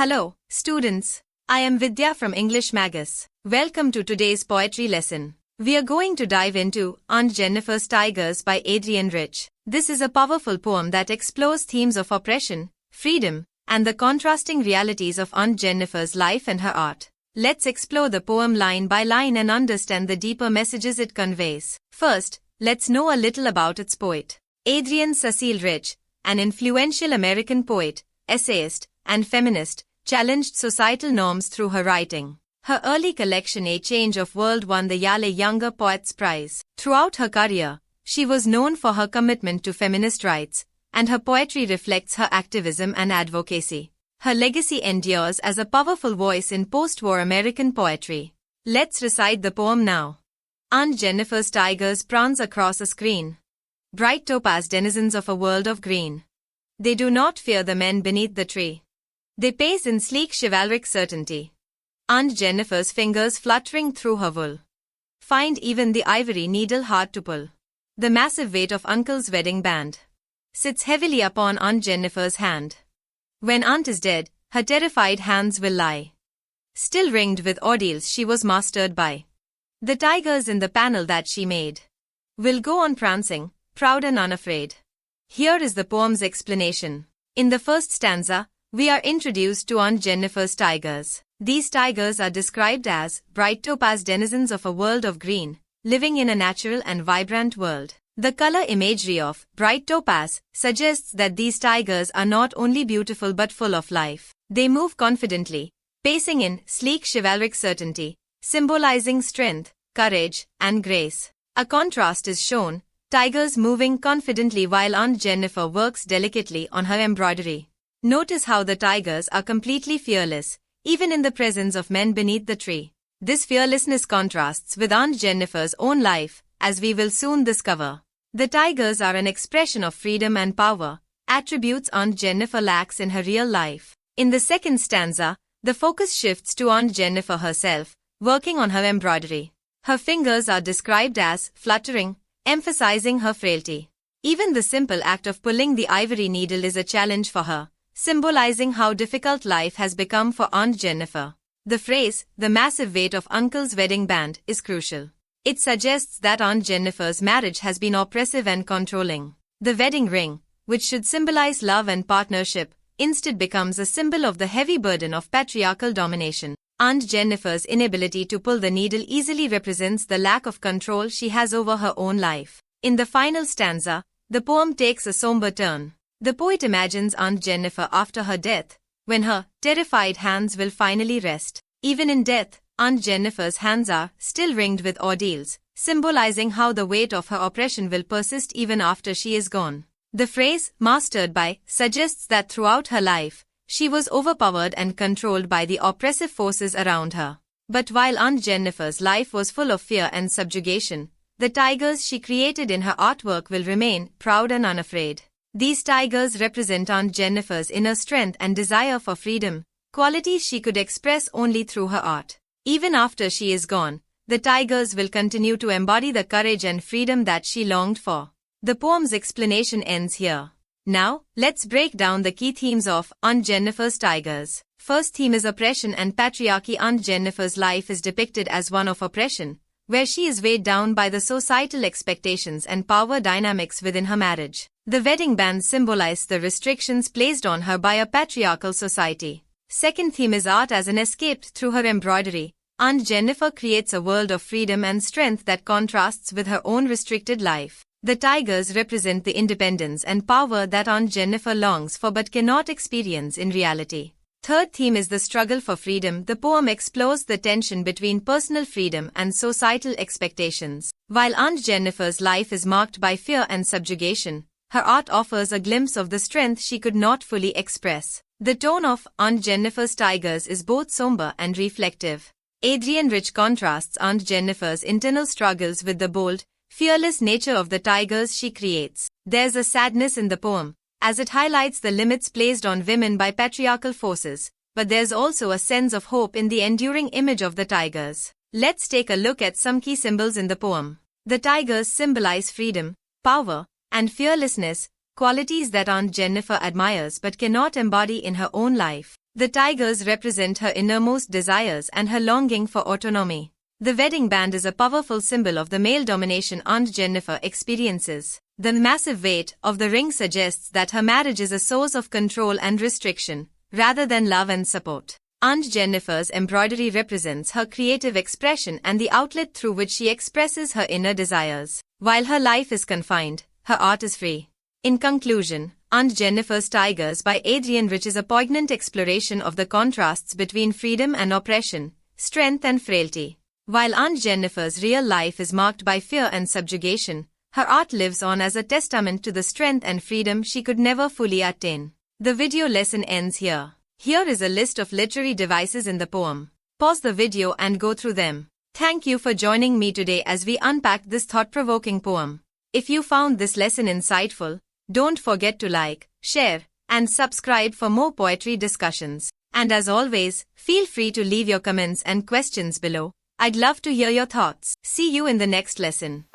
Hello, students. I am Vidya from English Magus. Welcome to today's poetry lesson. We are going to dive into Aunt Jennifer's Tigers by Adrienne Rich. This is a powerful poem that explores themes of oppression, freedom, and the contrasting realities of Aunt Jennifer's life and her art. Let's explore the poem line by line and understand the deeper messages it conveys. First, let's know a little about its poet. Adrienne Cecile Rich, an influential American poet, essayist, and feminist, challenged societal norms through her writing. Her early collection A Change of World won the Yale Younger Poets Prize. Throughout her career, she was known for her commitment to feminist rights, and her poetry reflects her activism and advocacy. Her legacy endures as a powerful voice in post-war American poetry. Let's recite the poem now. Aunt Jennifer's tigers prance across a screen. Bright topaz denizens of a world of green. They do not fear the men beneath the tree. They pace in sleek chivalric certainty. Aunt Jennifer's fingers fluttering through her wool find even the ivory needle hard to pull. The massive weight of Uncle's wedding band sits heavily upon Aunt Jennifer's hand. When Aunt is dead, her terrified hands will lie, still ringed with ordeals she was mastered by. The tigers in the panel that she made will go on prancing, proud and unafraid. Here is the poem's explanation. In the first stanza, we are introduced to Aunt Jennifer's tigers. These tigers are described as bright topaz denizens of a world of green, living in a natural and vibrant world. The color imagery of bright topaz suggests that these tigers are not only beautiful but full of life. They move confidently, pacing in sleek chivalric certainty, symbolizing strength, courage, and grace. A contrast is shown, tigers moving confidently while Aunt Jennifer works delicately on her embroidery. Notice how the tigers are completely fearless, even in the presence of men beneath the tree. This fearlessness contrasts with Aunt Jennifer's own life, as we will soon discover. The tigers are an expression of freedom and power, attributes Aunt Jennifer lacks in her real life. In the second stanza, the focus shifts to Aunt Jennifer herself, working on her embroidery. Her fingers are described as fluttering, emphasizing her frailty. Even the simple act of pulling the ivory needle is a challenge for her, symbolizing how difficult life has become for Aunt Jennifer. The phrase, the massive weight of Uncle's wedding band, is crucial. It suggests that Aunt Jennifer's marriage has been oppressive and controlling. The wedding ring, which should symbolize love and partnership, instead becomes a symbol of the heavy burden of patriarchal domination. Aunt Jennifer's inability to pull the needle easily represents the lack of control she has over her own life. In the final stanza, the poem takes a somber turn. The poet imagines Aunt Jennifer after her death, when her terrified hands will finally rest. Even in death, Aunt Jennifer's hands are still ringed with ordeals, symbolizing how the weight of her oppression will persist even after she is gone. The phrase, mastered by, suggests that throughout her life, she was overpowered and controlled by the oppressive forces around her. But while Aunt Jennifer's life was full of fear and subjugation, the tigers she created in her artwork will remain proud and unafraid. These tigers represent Aunt Jennifer's inner strength and desire for freedom, qualities she could express only through her art. Even after she is gone, the tigers will continue to embody the courage and freedom that she longed for. The poem's explanation ends here. Now, let's break down the key themes of Aunt Jennifer's Tigers. First theme is oppression and patriarchy. Aunt Jennifer's life is depicted as one of oppression, where she is weighed down by the societal expectations and power dynamics within her marriage. The wedding band symbolizes the restrictions placed on her by a patriarchal society. Second theme is art as an escape through her embroidery. Aunt Jennifer creates a world of freedom and strength that contrasts with her own restricted life. The tigers represent the independence and power that Aunt Jennifer longs for but cannot experience in reality. Third theme is the struggle for freedom. The poem explores the tension between personal freedom and societal expectations. While Aunt Jennifer's life is marked by fear and subjugation, her art offers a glimpse of the strength she could not fully express. The tone of Aunt Jennifer's Tigers is both somber and reflective. Adrienne Rich contrasts Aunt Jennifer's internal struggles with the bold, fearless nature of the tigers she creates. There's a sadness in the poem, as it highlights the limits placed on women by patriarchal forces, but there's also a sense of hope in the enduring image of the tigers. Let's take a look at some key symbols in the poem. The tigers symbolize freedom, power, and fearlessness, qualities that Aunt Jennifer admires but cannot embody in her own life. The tigers represent her innermost desires and her longing for autonomy. The wedding band is a powerful symbol of the male domination Aunt Jennifer experiences. The massive weight of the ring suggests that her marriage is a source of control and restriction, rather than love and support. Aunt Jennifer's embroidery represents her creative expression and the outlet through which she expresses her inner desires. While her life is confined, her art is free. In conclusion, Aunt Jennifer's Tigers by Adrienne is a poignant exploration of the contrasts between freedom and oppression, strength and frailty. While Aunt Jennifer's real life is marked by fear and subjugation, her art lives on as a testament to the strength and freedom she could never fully attain. The video lesson ends here. Here is a list of literary devices in the poem. Pause the video and go through them. Thank you for joining me today as we unpacked this thought-provoking poem. If you found this lesson insightful, don't forget to like, share, and subscribe for more poetry discussions. And as always, feel free to leave your comments and questions below. I'd love to hear your thoughts. See you in the next lesson.